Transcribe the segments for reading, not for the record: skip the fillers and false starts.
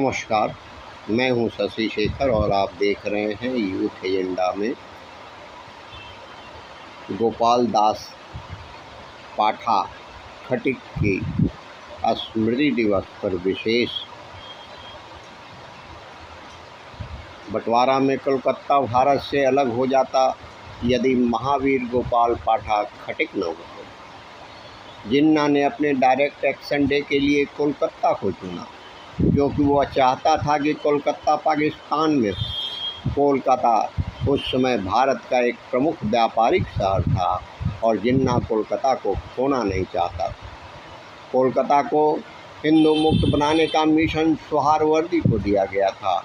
नमस्कार, मैं हूं शशि शेखर और आप देख रहे हैं यूथ एजेंडा में गोपाल दास पाठा खटिक की स्मृति दिवस पर विशेष बंटवारा में कोलकाता भारत से अलग हो जाता यदि महावीर गोपाल पाठा खटिक न होते। जिन्ना ने अपने डायरेक्ट एक्शन डे के लिए कोलकाता को चुना क्योंकि वह चाहता था कि कोलकाता पाकिस्तान में हो। कोलकाता उस समय भारत का एक प्रमुख व्यापारिक शहर था और जिन्ना कोलकाता को खोना नहीं चाहता था। कोलकाता को हिंदू मुक्त बनाने का मिशन सोहरावर्दी को दिया गया था,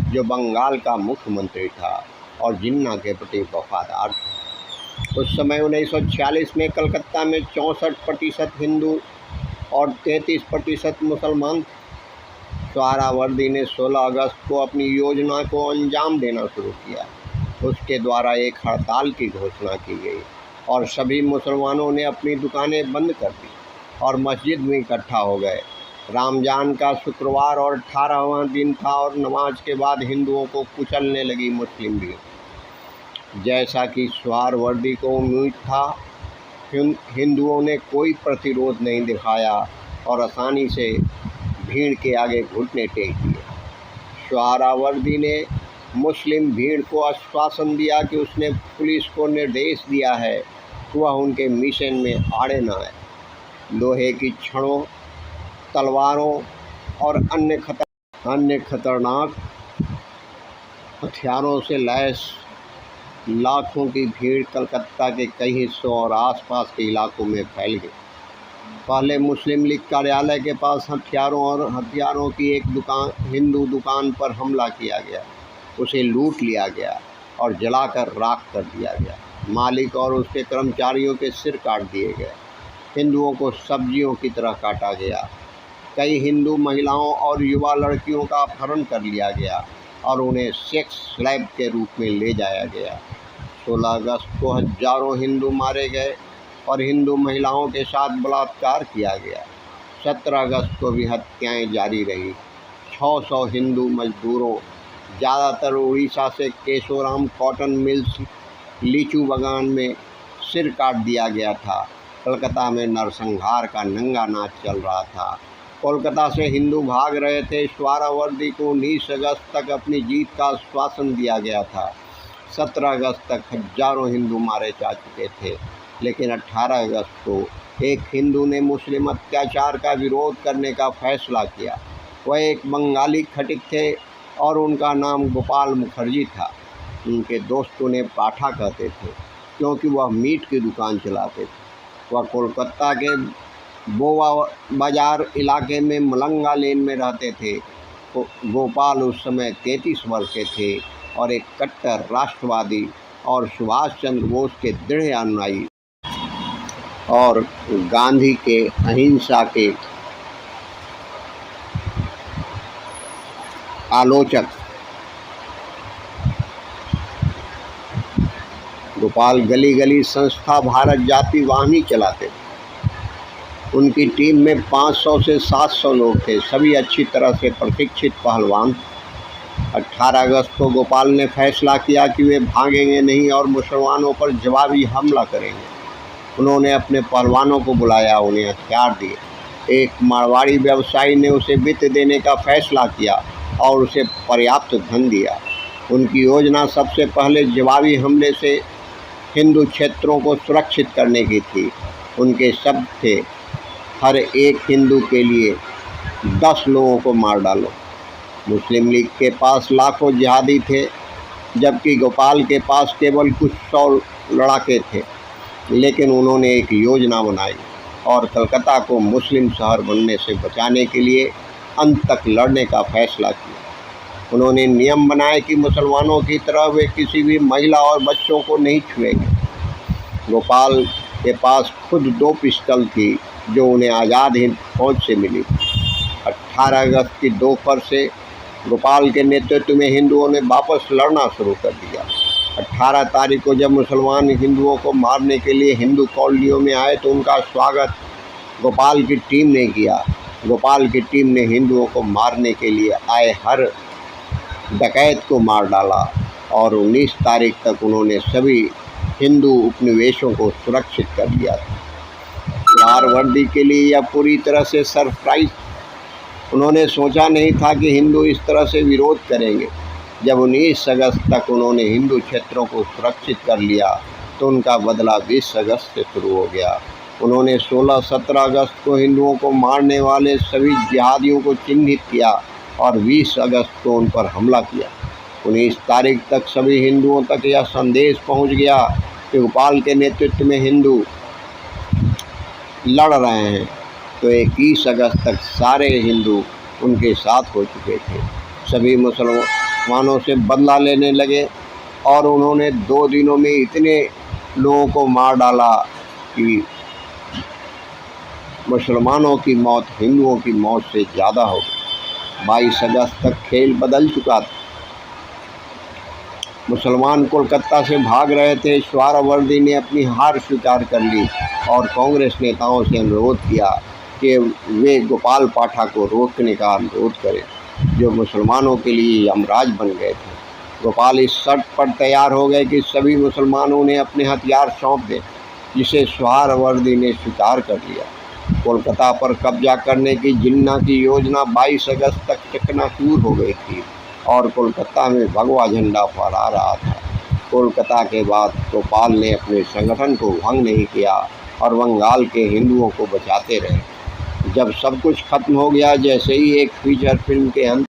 जो बंगाल का मुख्यमंत्री था और जिन्ना के प्रति वफादार था। उस समय 1946 में कलकत्ता में 64% हिंदू और 33% मुसलमान थे। सोहरावर्दी ने 16 अगस्त को अपनी योजना को अंजाम देना शुरू किया। उसके द्वारा एक हड़ताल की घोषणा की गई और सभी मुसलमानों ने अपनी दुकानें बंद कर दी और मस्जिद में इकट्ठा हो गए। रमजान का शुक्रवार और 18वां दिन था और नमाज के बाद हिंदुओं को कुचलने लगी मुस्लिम भीड़। जैसा कि सोहरावर्दी को उम्मीद था, हिंदुओं ने कोई प्रतिरोध नहीं दिखाया और आसानी से भीड़ के आगे घुटने टेक दिए। सोहरावर्दी ने मुस्लिम भीड़ को आश्वासन दिया कि उसने पुलिस को निर्देश दिया है कि वह उनके मिशन में आड़े न आए। लोहे की छड़ों, तलवारों और अन्य खतरनाक हथियारों से लैस लाखों की भीड़ कलकत्ता के कई हिस्सों और आसपास के इलाकों में फैल गई। पहले मुस्लिम लीग कार्यालय के पास हथियारों की एक हिंदू दुकान पर हमला किया गया। उसे लूट लिया गया और जलाकर राख कर दिया गया। मालिक और उसके कर्मचारियों के सिर काट दिए गए। हिंदुओं को सब्जियों की तरह काटा गया। कई हिंदू महिलाओं और युवा लड़कियों का अपहरण कर लिया गया और उन्हें सेक्स स्लेव के रूप में ले जाया गया। 16 अगस्त को हजारों हिंदू मारे गए और हिंदू महिलाओं के साथ बलात्कार किया गया। 17 अगस्त को भी हत्याएं जारी रही। 600 हिंदू मजदूरों, ज़्यादातर उड़ीसा से केशोराम कॉटन मिल्स लीचू बागान में सिर काट दिया गया था। कलकत्ता में नरसंहार का नंगा नाच चल रहा था। कोलकाता से हिंदू भाग रहे थे। सोहरावर्दी को 19 अगस्त तक अपनी जीत का आश्वासन दिया गया था। 17 अगस्त तक हजारों हिंदू मारे जा चुके थे, लेकिन 18 अगस्त को एक हिंदू ने मुस्लिम अत्याचार का विरोध करने का फैसला किया। वह एक बंगाली खटिक थे और उनका नाम गोपाल मुखर्जी था। उनके दोस्त उन्हें पाठा कहते थे क्योंकि वह मीट की दुकान चलाते थे। वह कोलकाता के बोवा बाजार इलाके में मलंगा लेन में रहते थे। गोपाल उस समय 33 वर्ष के थे और एक कट्टर राष्ट्रवादी और सुभाष चंद्र बोस के दृढ़ अनुयायी और गांधी के अहिंसा के आलोचक। गोपाल गली गली संस्था भारत जाति वाहिनी चलाते थे। उनकी टीम में 500 से 700 लोग थे, सभी अच्छी तरह से प्रशिक्षित पहलवान। 18 अगस्त को गोपाल ने फैसला किया कि वे भागेंगे नहीं और मुसलमानों पर जवाबी हमला करेंगे। उन्होंने अपने पहलवानों को बुलाया, उन्हें हथियार दिए। एक मारवाड़ी व्यवसायी ने उसे वित्त देने का फैसला किया और उसे पर्याप्त धन दिया। उनकी योजना सबसे पहले जवाबी हमले से हिंदू क्षेत्रों को सुरक्षित करने की थी। उनके शब्द थे, हर एक हिंदू के लिए 10 लोगों को मार डालो। मुस्लिम लीग के पास लाखों जिहादी थे, जबकि गोपाल के पास केवल कुछ 100 लड़ाके थे। लेकिन उन्होंने एक योजना बनाई और कलकत्ता को मुस्लिम शहर बनने से बचाने के लिए अंत तक लड़ने का फैसला किया। उन्होंने नियम बनाए कि मुसलमानों की तरह वे किसी भी महिला और बच्चों को नहीं छुएंगे। गोपाल के पास खुद 2 पिस्टल थी जो उन्हें आज़ाद हिंद फौज से मिली। 18 अगस्त की दोपहर से गोपाल के नेतृत्व में हिंदुओं ने वापस लड़ना शुरू कर दिया। 18 तारीख को जब मुसलमान हिंदुओं को मारने के लिए हिंदू कॉलोनियों में आए तो उनका स्वागत गोपाल की टीम ने किया। गोपाल की टीम ने हिंदुओं को मारने के लिए आए हर डकैत को मार डाला और 19 तारीख तक उन्होंने सभी हिंदू उपनिवेशों को सुरक्षित कर लिया था। सुधार वर्दी के लिए यह पूरी तरह से सरप्राइज। उन्होंने सोचा नहीं था कि हिंदू इस तरह से विरोध करेंगे। जब 19 अगस्त तक उन्होंने हिंदू क्षेत्रों को सुरक्षित कर लिया तो उनका बदला 20 अगस्त से शुरू हो गया। उन्होंने 16-17 अगस्त को हिंदुओं को मारने वाले सभी जिहादियों को चिन्हित किया और 20 अगस्त को उन पर हमला किया। 19 तारीख तक सभी हिंदुओं तक यह संदेश पहुंच गया कि गोपाल के नेतृत्व में हिंदू लड़ रहे हैं, तो 21 अगस्त तक सारे हिंदू उनके साथ हो चुके थे। सभी मुसलमानों से बदला लेने लगे और उन्होंने 2 दिनों में इतने लोगों को मार डाला कि मुसलमानों की मौत हिंदुओं की मौत से ज़्यादा हो गई। 22 अगस्त तक खेल बदल चुका था। मुसलमान कोलकाता से भाग रहे थे। सोहरावर्दी ने अपनी हार स्वीकार कर ली और कांग्रेस नेताओं से अनुरोध किया कि वे गोपाल पाठक को रोकने का अनुरोध करें, जो मुसलमानों के लिए यमराज बन गए थे। गोपाल इस शर्त पर तैयार हो गए कि सभी मुसलमानों ने अपने हथियार सौंप दें, जिसे सोहरावर्दी ने स्वीकार कर लिया। कोलकाता पर कब्जा करने की जिन्ना की योजना 22 अगस्त तक चकनाचूर हो गई थी और कोलकाता में भगवा झंडा फहरा रहा था। कोलकाता के बाद गोपाल ने अपने संगठन को भंग नहीं किया और बंगाल के हिंदुओं को बचाते रहे। जब सब कुछ खत्म हो गया, जैसे ही एक फीचर फिल्म के अंत